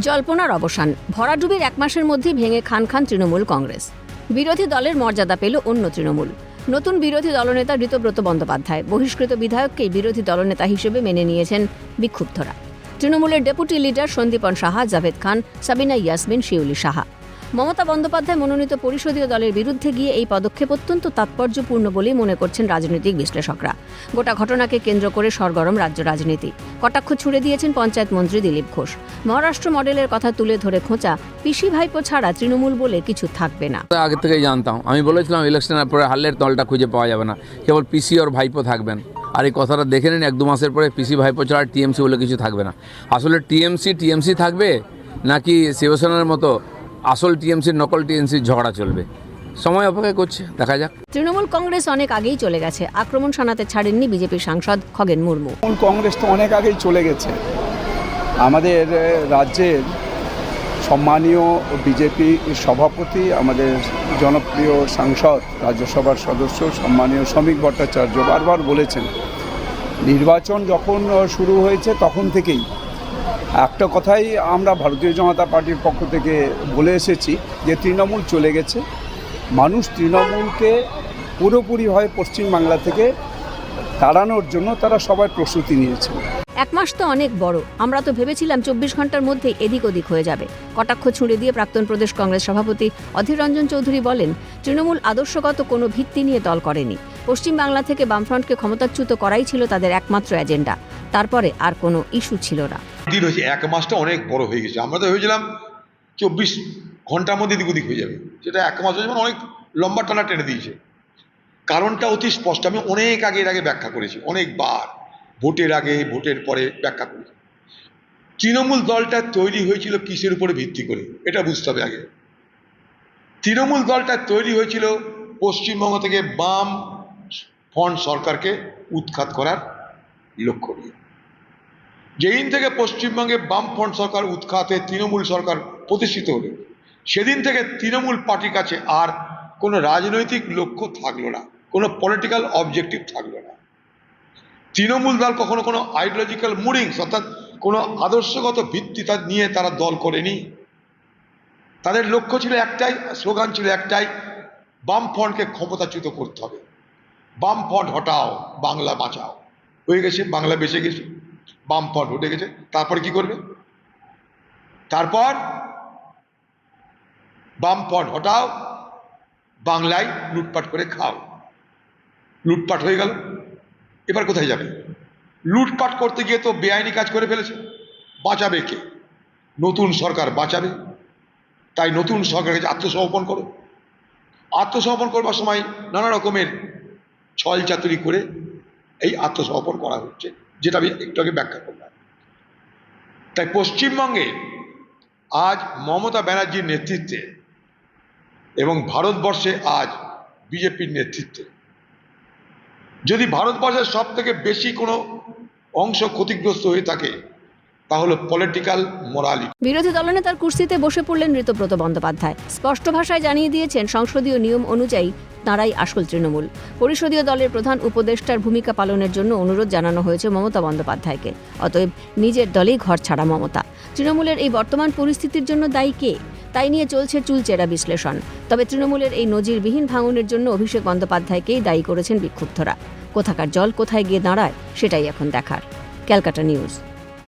জল্পনার অবসান, ভরাডুবির এক মাসের মধ্যেই ভেঙে খান খান তৃণমূল কংগ্রেস। বিরোধী দলের মর্যাদা পেল অন্য তৃণমূল। নতুন বিরোধী দলনেতা ঋতব্রত বন্দ্যোপাধ্যায় বহিষ্কৃত বিধায়ককেই বিরোধী দলনেতা হিসেবে মেনে নিয়েছেন বিক্ষুব্ধরা। তৃণমূলের ডেপুটি লিডার সন্দীপন সাহা, জাভেদ খান, সাবিনা ইয়াসমিন, শিউলি সাহা। মমতা বন্দ্যোপাধ্যায় মনোনীত পরিষদীয় দলের বিরুদ্ধে গিয়ে এই পদক্ষেপ অত্যন্ত তাৎপর্যপূর্ণ বলেই মনে করছেন রাজনৈতিক বিশ্লেষকরা। গোটা ঘটনাকে কেন্দ্র করে সরগরম রাজ্য রাজনীতি। কটাক্ষ ছুড়ে দিয়েছেন পঞ্চায়েত মন্ত্রী দিলীপ ঘোষ। মহারাষ্ট্র মডেলের কথা তুলে ধরে খোঁচা, পিসি ভাইপো ছাড়া তৃণমূল বলে কিছু থাকবে না। আগে থেকেই জানতাম, আমি বলেছিলাম ইলেকশনের পরে হারলের দলটা খুঁজে পাওয়া যাবে না, কেবল পিসি আর ভাইপো থাকবেন। আর এই কথাটা দেখে নিন, 1-2 মাসের পরে পিসি ভাইপো ছাড়া টিএমসি বলে কিছু থাকবে না। আসলে টিএমসি থাকবে নাকি শিবসেনার মতো আসল টিএমসির নকল টিএমসির ঝগড়া চলবে? সময় অপেক্ষা করছে, দেখা যাক। তৃণমূল কংগ্রেস অনেক আগেই চলে গেছে, আক্রমণ শানাতে ছাড়েননি বিজেপির সাংসদ খগেন মুর্মু। কংগ্রেস তো অনেক আগেই চলে গেছে। আমাদের রাজ্যের সম্মানীয় বিজেপি সভাপতি, আমাদের জনপ্রিয় সাংসদ, রাজ্যসভার সদস্য সম্মানীয় শ্রমিক ভট্টাচার্য বারবার বলেছেন, নির্বাচন যখন শুরু হয়েছে তখন থেকেই একটা কথাই আমরা ভারতীয় জনতা পার্টির পক্ষ থেকে বলে এসেছি যে তৃণমূল চলে গেছে। মানুষ তৃণমূলকে পুরোপুরিভাবে পশ্চিমবাংলা থেকে তাড়ানোর জন্য তারা সবাই প্রস্তুতি নিয়েছে। এক মাস তো অনেক বড়, আমরা তো ভেবেছিলাম 24 ঘন্টার মধ্যেই এদিক ওদিক হয়ে যাবে। কটাক্ষ ছুঁড়ে দিয়ে প্রাক্তন প্রদেশ কংগ্রেস সভাপতি অধীর রঞ্জন চৌধুরী বলেন, তৃণমূল আদর্শগত কোনো ভিত্তি নিয়ে দল করেনি। পশ্চিমবাংলা থেকে বামফ্রন্টকে ক্ষমতাচ্যুত করাই ছিল তাদের একমাত্র এজেন্ডা। তারপরে আর কোনো ইস্যু ছিল না। দিন হয়েছে, এক মাসটা অনেক বড় হয়ে গেছে। আমরা তো ভেবেছিলাম 24 ঘন্টার মধ্যে এদিক ওদিক হয়ে যাবে, সেটা এক মাস হয়েছে, অনেক লম্বা টানা টেনে দিয়েছে। কারণটা অতি স্পষ্ট, আমি অনেক এর আগে ব্যাখ্যা করেছি, অনেকবার, ভোটের আগে ভোটের পরে ব্যাখ্যা করেছি। তৃণমূল দলটা তৈরি হয়েছিল কিসের উপরে ভিত্তি করে, এটা বুঝতে হবে আগে। তৃণমূল দলটা তৈরি হয়েছিল পশ্চিমবঙ্গ থেকে বাম ফ্রন্ট সরকারকে উৎখাত করার লক্ষ্য নিয়ে। যেদিন থেকে পশ্চিমবঙ্গে বামফ্রন্ট সরকার উৎখাতে তৃণমূল সরকার প্রতিষ্ঠিত হলো, সেদিন থেকে তৃণমূল পার্টির কাছে আর কোনো রাজনৈতিক লক্ষ্য থাকলো না, কোনো পলিটিক্যাল অবজেক্টিভ থাকলো না। তৃণমূল দল কখনো কোনো আইডিওলজিক্যাল মুডিংস, অর্থাৎ কোনো আদর্শগত ভিত্তি নিয়ে তারা দল করেনি। তাদের লক্ষ্য ছিল একটাই, স্লোগান ছিল একটাই, বামফ্রন্টকে ক্ষমতাচ্যুত করতে হবে। বামফ্রন্ট হটাও, বাংলা বাঁচাও। হয়ে গেছে, বাংলা বেঁচে গেছে, বামফ্রন্ট উঠে গেছে। তারপরে কি করবে? তারপর বামফ্রন্ট হটাও, বাংলায় লুটপাট করে খাও। লুটপাট হয়ে গেল, এবার কোথায় যাবে? লুটপাট করতে গিয়ে তো বেআইনি কাজ করে ফেলেছে, বাঁচাবে কে? নতুন সরকার বাঁচাবে। তাই নতুন সরকারের কাছে আত্মসমর্পণ করো। আত্মসমর্পণ করবার সময় নানা রকমের ছল চাতুরি করে এই আত্মসমর্পণ করা হচ্ছে, যেটা আমি একটু আগে ব্যাখ্যা করলাম। তাই পশ্চিমবঙ্গে আজ মমতা ব্যানার্জির নেতৃত্বে এবং ভারতবর্ষে আজ বিজেপির নেতৃত্বে, যদি ভারতবর্ষের সব থেকে বেশি কোনো অংশ ক্ষতিগ্রস্ত হয়ে থাকে তা হলো পলিটিক্যাল মোরালিটি। বিরোধী দলনেতার কুর্সিতে বসে পড়লেন ঋতব্রত বন্দ্যোপাধ্যায়। স্পষ্ট ভাষায় জানিয়ে দিয়েছেন, সংসদীয় নিয়ম অনুযায়ী তাঁরাই আসল তৃণমূল। পরিষদীয় দলের প্রধান উপদেষ্টার ভূমিকা পালনের জন্য অনুরোধ জানানো হয়েছে মমতা বন্দ্যোপাধ্যায়কে। অতএব নিজের দলেই ঘর ছাড়া মমতা। তৃণমূলের এই বর্তমান পরিস্থিতির জন্য দায়ী কে, তাই নিয়ে চলছে চুলচেরা বিশ্লেষণ। তবে তৃণমূলের এই নজিরবিহীন ভাঙনের জন্য অভিষেক বন্দ্যোপাধ্যায়কেই দায়ী করেছেন বিক্ষুব্ধরা। কোথাকার জল কোথায় গিয়ে দাঁড়ায়, সেটাই এখন দেখার। ক্যালকাটা নিউজ।